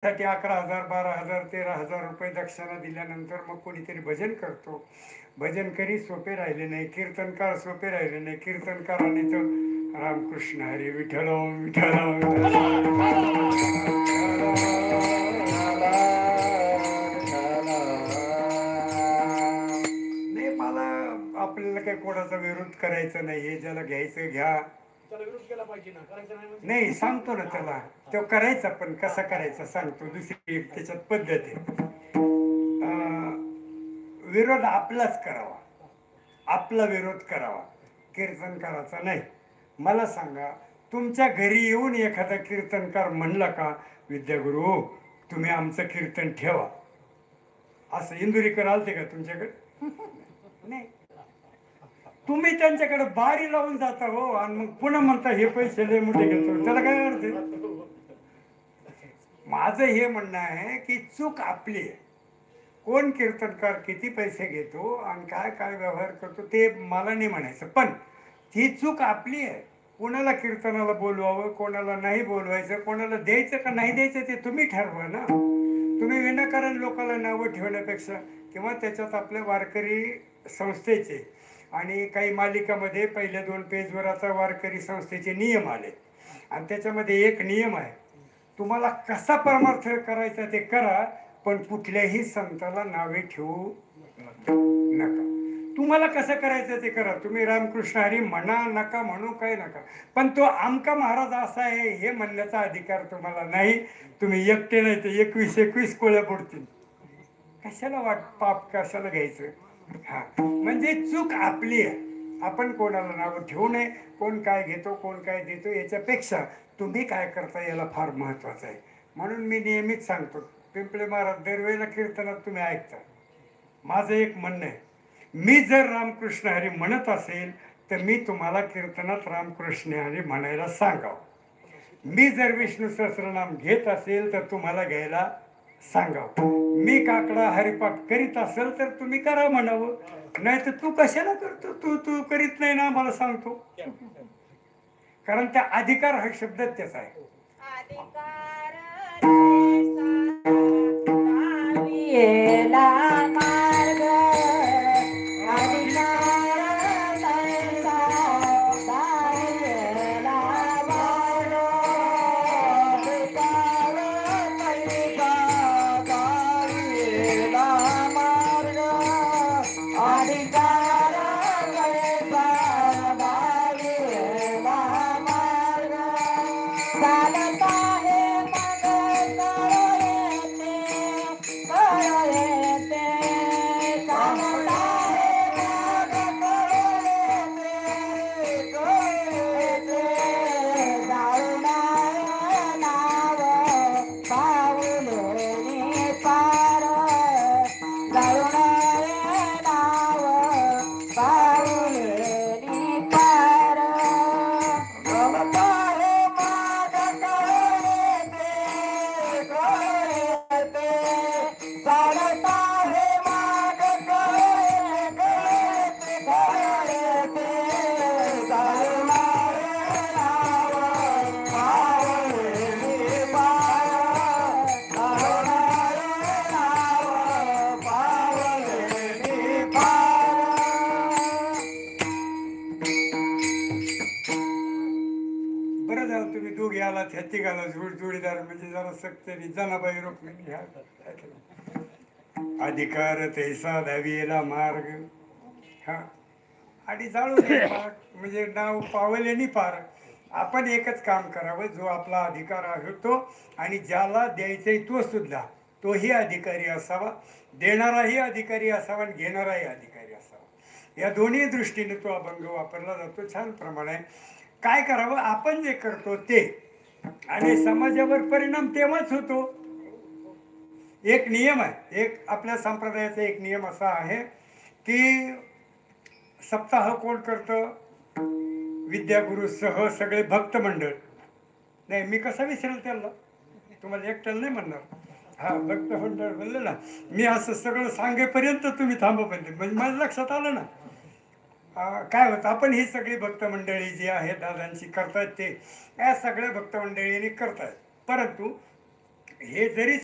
साठी 11,000 12,000 13,000 रुपये दक्षिणा दिल्यानंतर मग कोणीतरी भजन करतो. भजनकरी सोपे राहिले नाही, कीर्तनकार सोपे राहिले नाही. कीर्तनकारांनी तर रामकृष्ण हरी विठ्ठल विठ्ठल नाही. मला आपल्याला काही कोणाचा विरोध करायचा नाही. हे ज्याला घ्यायचं घ्या, त्याला विरोध केला पाहिजे ना, करायचं नाही म्हणजे? नाही सांगतो ना त्याला, तो करायचा पण कसा करायचा सांगतो. दुसरी एक त्याच्यात पद्धत आहे. विरोध आपलाच करावा, आपला विरोध करावा, कीर्तनकाराचा नाही. मला सांगा, तुमच्या घरी येऊन एखादा कीर्तनकार म्हणला का, विद्यागुरु तुम्ही आमचं कीर्तन ठेवा, असं इंदुरीकर आलते का तुमच्याकडे? नाही. तुम्ही त्यांच्याकडे बारी लावून जाता हो, आणि मग पुन्हा म्हणता हे पैसे लय मोठे घेतो. त्याला काय अर्थ आहे? माझं हे म्हणणं आहे की चूक आपली आहे. कोण कीर्तनकार किती पैसे घेतो आणि काय काय व्यवहार करतो ते मला नाही म्हणायचं, पण ती चूक आपली आहे. कोणाला कीर्तनाला बोलवावं, कोणाला नाही बोलवायचं, कोणाला द्यायचं का नाही द्यायचं ते तुम्ही ठरवा ना. तुम्ही विनाकारण लोकांना नावं ठेवण्यापेक्षा, किंवा त्याच्यात आपल्या वारकरी संस्थेचे आणि काही मालिकामध्ये पहिल्या 2 पेजवर आता वारकरी संस्थेचे नियम आले, आणि त्याच्यामध्ये एक नियम आहे, तुम्हाला कसा परमार्थ करायचा ते करा, पण कुठल्याही संताला नावे ठेवू नका. तुम्हाला कसं करायचं ते करा. तुम्ही रामकृष्ण हरी म्हणा, नका म्हणू, काय नका, पण तो आमका महाराज असा आहे हे म्हणण्याचा अधिकार तुम्हाला नाही. तुम्ही एकटे नाही तर 21 कोळ्या पडतील. कशाला पाप कशाला घ्यायचं? हा, म्हणजे चूक आपली आहे. आपण कोणाला नावं ठेवू नये. कोण काय घेतो, कोण काय देतो, याच्यापेक्षा तुम्ही काय करता याला फार महत्वाचं आहे. म्हणून मी नेहमीच सांगतो, पिंपळे महाराज दरवेळेला कीर्तनात तुम्ही ऐकता, माझं एक म्हणणं आहे, मी जर रामकृष्ण हरी म्हणत असेल तर मी तुम्हाला कीर्तनात रामकृष्ण हरी म्हणायला सांगावं. मी जर विष्णू सहस्त्रनाम घेत असेल तर तुम्हाला घ्यायला सांगावं. मी काकडा हरिपाठ करीत असेल तर तुम्ही करा म्हणावं. नाही तर तू कशाला करतो, तू तू करीत नाही ना मला सांगतो. कारण त्या अधिकार हा शब्द त्याचा आहे. जोडीदार म्हणजे जरा सक्ती जनाबाई रुक्मिणी अधिकार तैसा धावीला मार्ग. हा, आणि जाळू म्हणजे नाव पावलेनी पार. आपण एकच काम करावं, जो आपला अधिकार आहे तो, आणि ज्याला द्यायचंय तो सुद्धा तोही अधिकारी असावा, देणाराही अधिकारी असावा आणि घेणाराही अधिकारी असावा. या दोन्ही दृष्टीने तो अभंग वापरला जातो. छान प्रमाणे काय करावं, आपण जे करतो ते, आणि समाजावर परिणाम तेव्हाच होतो. एक नियम आहे, एक आपल्या संप्रदायाचा एक नियम असा आहे की सप्ताह कोण करतं, विद्यागुरूसह सगळे भक्त मंडळ. नाही, मी कसा विसरेल त्याला, तुम्हाला एकट्याला नाही म्हणणार. हा, भक्त मंडळ म्हणलं ना, मी असं सगळं सांगेपर्यंत तुम्ही थांबा म्हणजे माझ्या लक्षात आलं ना. काय होतं, आपण ही सगळी भक्त मंडळी जी आहे दादांची करतायत, ते या सगळ्या भक्त मंडळींनी करतायत, परंतु हे जरी